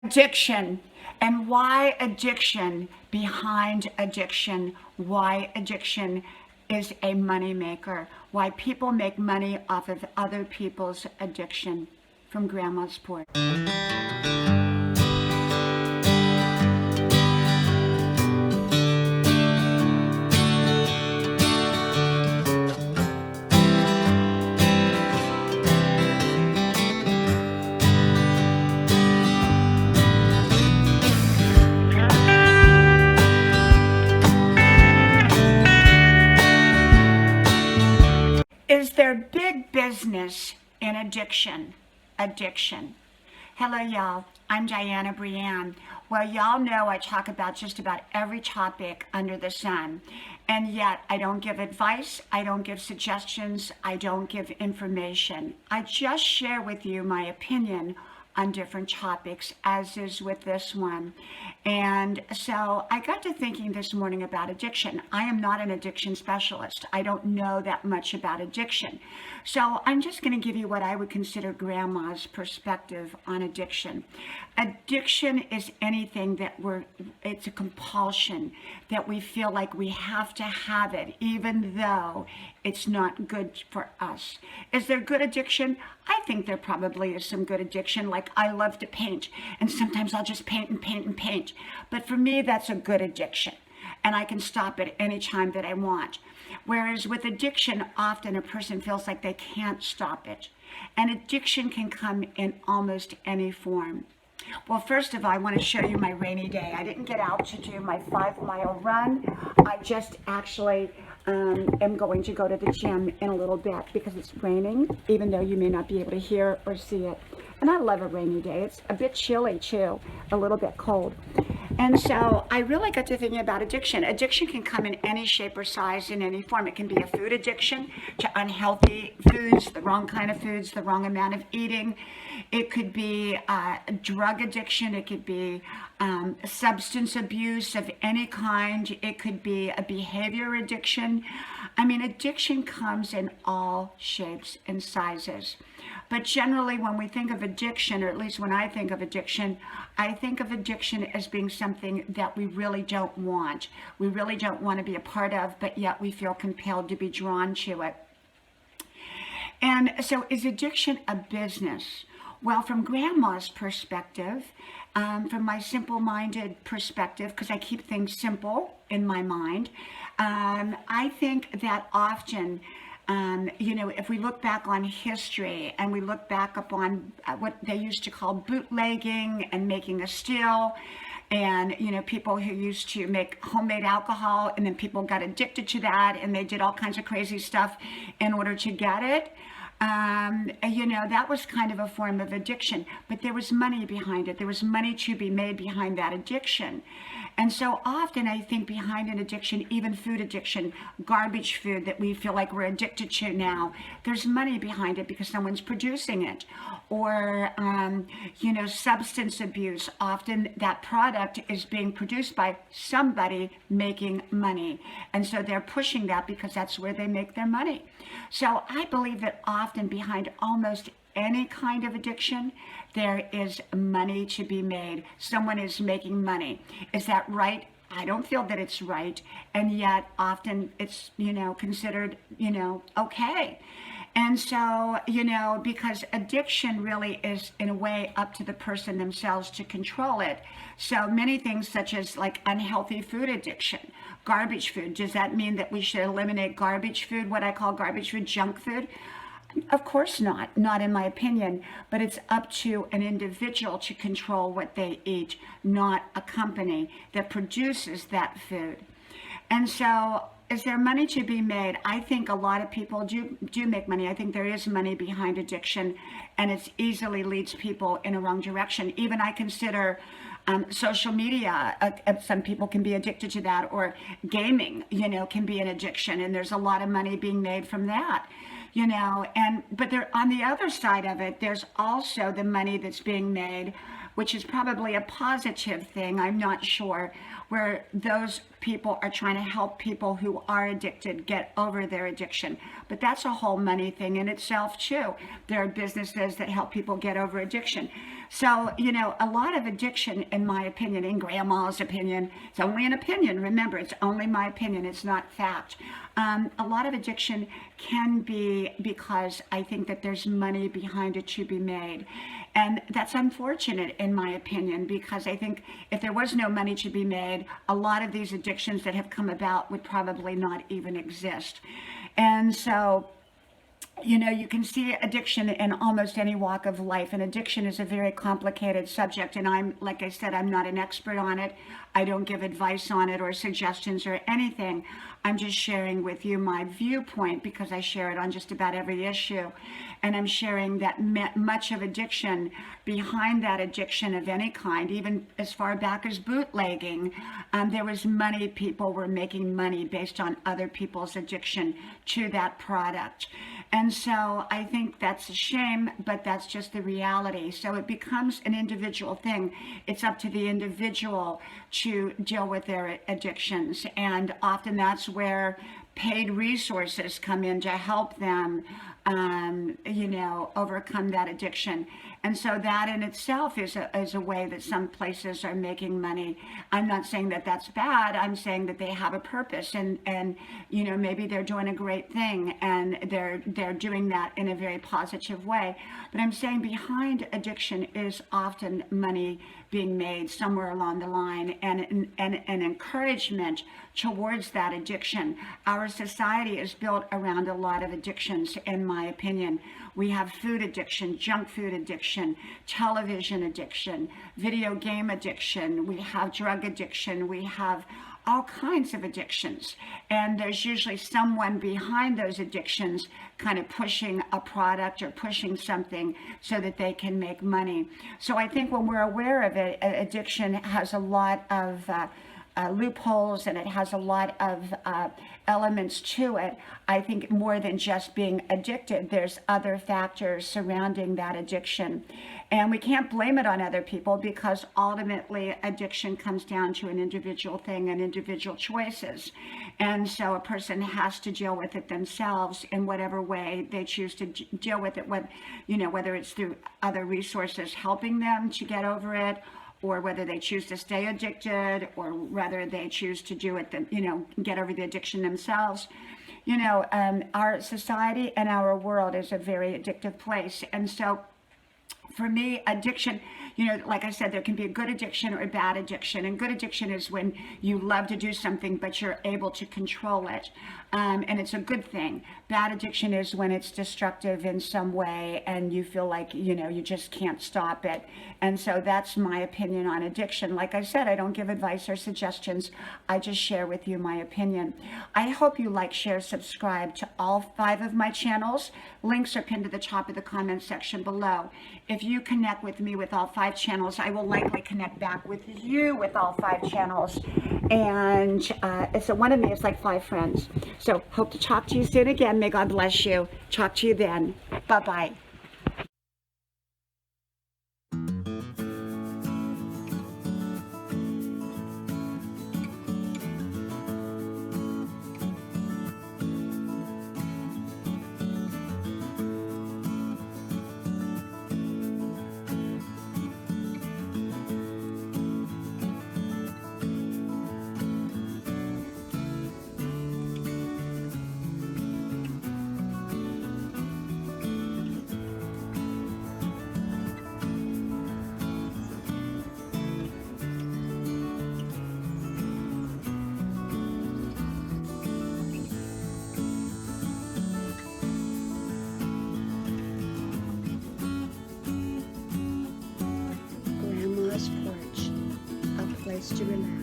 Addiction, and why addiction behind addiction, why addiction is a money maker, why people make money off of other people's addiction. From Grandma's Porch. Is there big business in addiction? Addiction. Hello, y'all. I'm DIANNA BRIANNE. Well, y'all know I talk about just about every topic under the sun. And yet, I don't give advice, I don't give suggestions, I don't give information. I just share with you my opinion on different topics, as is with this one. And so I got to thinking this morning about addiction. I am not an addiction specialist. I don't know that much about addiction. So I'm just going to give you what I would consider Grandma's perspective on addiction. Addiction is anything that it's a compulsion, that we feel like we have to have it, even though it's not good for us. Is there good addiction? I think there probably is some good addiction. Like, I love to paint, and sometimes I'll just paint and paint and paint. But for me, that's a good addiction, and I can stop it any time that I want. Whereas with addiction, often a person feels like they can't stop it. And addiction can come in almost any form. Well, first of all, I want to show you my rainy day. I didn't get out to do my 5-mile run. I just actually am going to go to the gym in a little bit because it's raining, even though you may not be able to hear or see it. And I love a rainy day. It's a bit chilly too, a little bit cold. And so I really got to thinking about addiction. Addiction can come in any shape or size, in any form. It can be a food addiction to unhealthy foods, the wrong kind of foods, the wrong amount of eating. It could be a drug addiction. It could be substance abuse of any kind. It could be a behavior addiction. I mean, addiction comes in all shapes and sizes. But generally, when we think of addiction, or at least when I think of addiction as being something that we really don't want. We really don't want to be a part of, but yet we feel compelled to be drawn to it. And so is addiction a business? Well, from Grandma's perspective, from my simple-minded perspective, because I keep things simple in my mind, I think that often, if we look back on history and we look back upon what they used to call bootlegging and making a still, and people who used to make homemade alcohol, and then people got addicted to that, and they did all kinds of crazy stuff in order to get it. That was kind of a form of addiction, but there was money behind it. There was money to be made behind that addiction. And so often I think behind an addiction, even food addiction, garbage food that we feel like we're addicted to now, there's money behind it because someone's producing it. Or, substance abuse. Often that product is being produced by somebody making money. And so they're pushing that because that's where they make their money. So I believe that often behind almost any kind of addiction, there is money to be made. Someone is making money. Is that right? I don't feel that it's right. And yet often it's, considered, okay. And so, because addiction really is in a way up to the person themselves to control it. So many things such as like unhealthy food addiction, garbage food. Does that mean that we should eliminate garbage food, what I call garbage food, junk food? Of course not in my opinion, but it's up to an individual to control what they eat, not a company that produces that food. And so, is there money to be made? I think a lot of people do make money. I think there is money behind addiction, and it easily leads people in a wrong direction. Even I consider social media, some people can be addicted to that, or gaming, can be an addiction, and there's a lot of money being made from that. But there, on the other side of it, there's also the money that's being made, which is probably a positive thing, I'm not sure, where those people are trying to help people who are addicted get over their addiction. But that's a whole money thing in itself too. There are businesses that help people get over addiction. So, you know, a lot of addiction, in my opinion, in Grandma's opinion, it's only an opinion. Remember, it's only my opinion. It's not fact. A lot of addiction can be because I think that there's money behind it to be made. And that's unfortunate, in my opinion, because I think if there was no money to be made, a lot of these addictions that have come about would probably not even exist. And so, you know, you can see addiction in almost any walk of life, and addiction is a very complicated subject. And I'm, like I said, I'm not an expert on it. I don't give advice on it or suggestions or anything. I'm just sharing with you my viewpoint because I share it on just about every issue. And I'm sharing that much of addiction, behind that addiction of any kind, even as far back as bootlegging, there was money. People were making money based on other people's addiction to that product. And so I think that's a shame, but that's just the reality. So it becomes an individual thing. It's up to the individual to deal with their addictions. And often that's where paid resources come in to help them, you know, overcome that addiction. And so that in itself is a way that some places are making money. I'm not saying that that's bad. I'm saying that they have a purpose, and you know, maybe they're doing a great thing, and they're doing that in a very positive way. But I'm saying behind addiction is often money being made somewhere along the line, and an encouragement towards that addiction. Our society is built around a lot of addictions, in my opinion. We have food addiction, junk food addiction, television addiction, video game addiction. We have drug addiction. We have all kinds of addictions. And there's usually someone behind those addictions kind of pushing a product or pushing something so that they can make money. So I think when we're aware of it, addiction has a lot of loopholes, and it has a lot of elements to it. I think more than just being addicted, there's other factors surrounding that addiction. And we can't blame it on other people, because ultimately addiction comes down to an individual thing and individual choices. And so a person has to deal with it themselves in whatever way they choose to deal with it, whether it's through other resources helping them to get over it, or whether they choose to stay addicted, or whether they choose to do it, get over the addiction themselves. Our society and our world is a very addictive place. And so for me, addiction, like I said, there can be a good addiction or a bad addiction. And good addiction is when you love to do something, but you're able to control it. And it's a good thing. Bad addiction is when it's destructive in some way and you feel like, you just can't stop it. And so that's my opinion on addiction. Like I said, I don't give advice or suggestions. I just share with you my opinion. I hope you like, share, subscribe to all 5 of my channels. Links are pinned to the top of the comment section below. If you connect with me with all 5 channels, I will likely connect back with you with all 5 channels. And so one of me is like 5 friends. So hope to talk to you soon again. May God bless you. Talk to you then. Bye-bye. Grandma's porch, a place to relax.